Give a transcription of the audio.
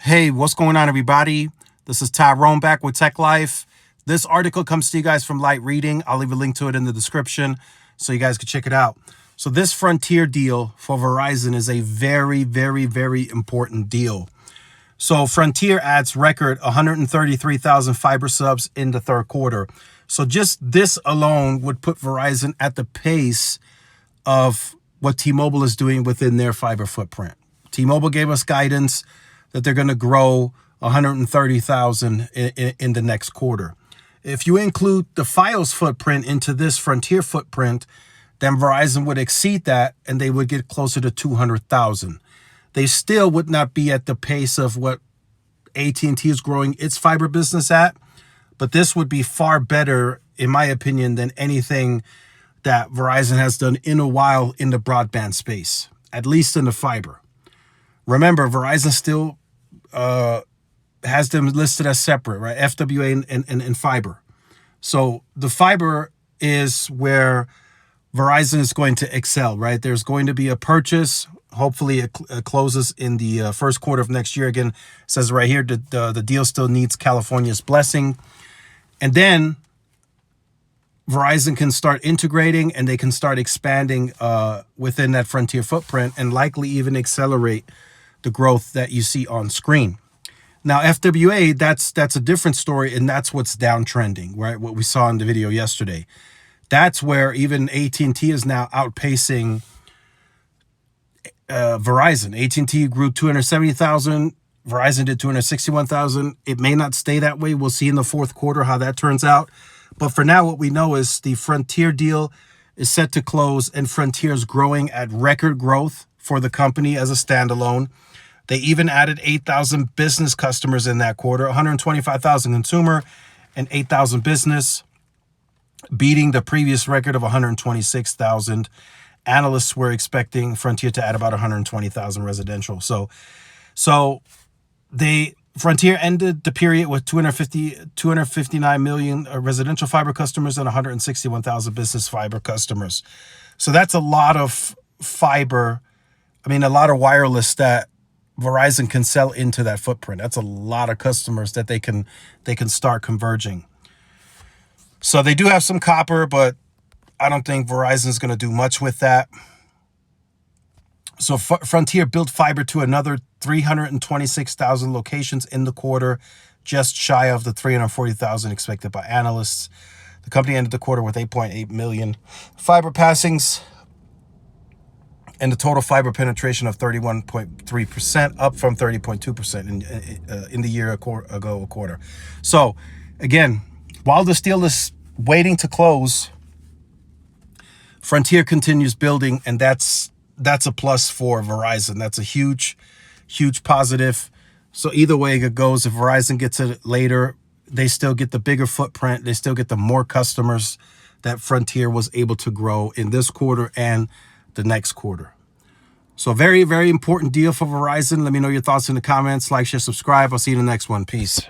Hey, what's going on, everybody? This is Tyrone back with Tech Life. This article comes to you guys from Light Reading. I'll leave a link to it in the description so you guys can check it out. So this Frontier deal for Verizon is a very, very, very important deal. So Frontier adds record 133,000 fiber subs in the third quarter. So just this alone would put Verizon at the pace of what T-Mobile is doing within their fiber footprint. T-Mobile gave us guidance that they're going to grow 130,000 in the next quarter. If you include the Fios footprint into this Frontier footprint, then Verizon would exceed that and they would get closer to 200,000. They still would not be at the pace of what AT&T is growing its fiber business at, but this would be far better, in my opinion, than anything that Verizon has done in a while in the broadband space, at least in the fiber. Remember, Verizon still has them listed as separate, right? FWA and fiber. So the fiber is where Verizon is going to excel, right? There's going to be a purchase. Hopefully it closes in the first quarter of next year. Again, it says right here that the deal still needs California's blessing. And then Verizon can start integrating and they can start expanding within that Frontier footprint and likely even accelerate the growth that you see on screen. Now, FWA, that's a different story, and that's what's downtrending, right? What we saw in the video yesterday. That's where even AT&T is now outpacing Verizon. AT&T grew 270,000. Verizon did 261,000. It may not stay that way. We'll see in the fourth quarter how that turns out. But for now, what we know is the Frontier deal is set to close, and Frontier is growing at record growth for the company as a standalone. They even added 8,000 business customers in that quarter, 125,000 consumer and 8,000 business, beating the previous record of 126,000. Analysts were expecting Frontier to add about 120,000 residential. So Frontier ended the period with 259 million residential fiber customers and 161,000 business fiber customers. So that's a lot of fiber. I mean, a lot of wireless that Verizon can sell into that footprint. That's a lot of customers that they can start converging. So they do have some copper, but I don't think Verizon is going to do much with that. So Frontier built fiber to another 326,000 locations in the quarter, just shy of the 340,000 expected by analysts. The company ended the quarter with 8.8 million fiber passings and the total fiber penetration of 31.3%, up from 30.2% in the year ago quarter. So again, while this deal is waiting to close, Frontier continues building, and that's a plus for Verizon. That's a huge positive. So either way it goes, if Verizon gets it later, they still get the bigger footprint. They still get the more customers that Frontier was able to grow in this quarter and the next quarter. So very, very important deal for Verizon. Let me know your thoughts in the comments. Like, share, subscribe. I'll see you in the next one. Peace.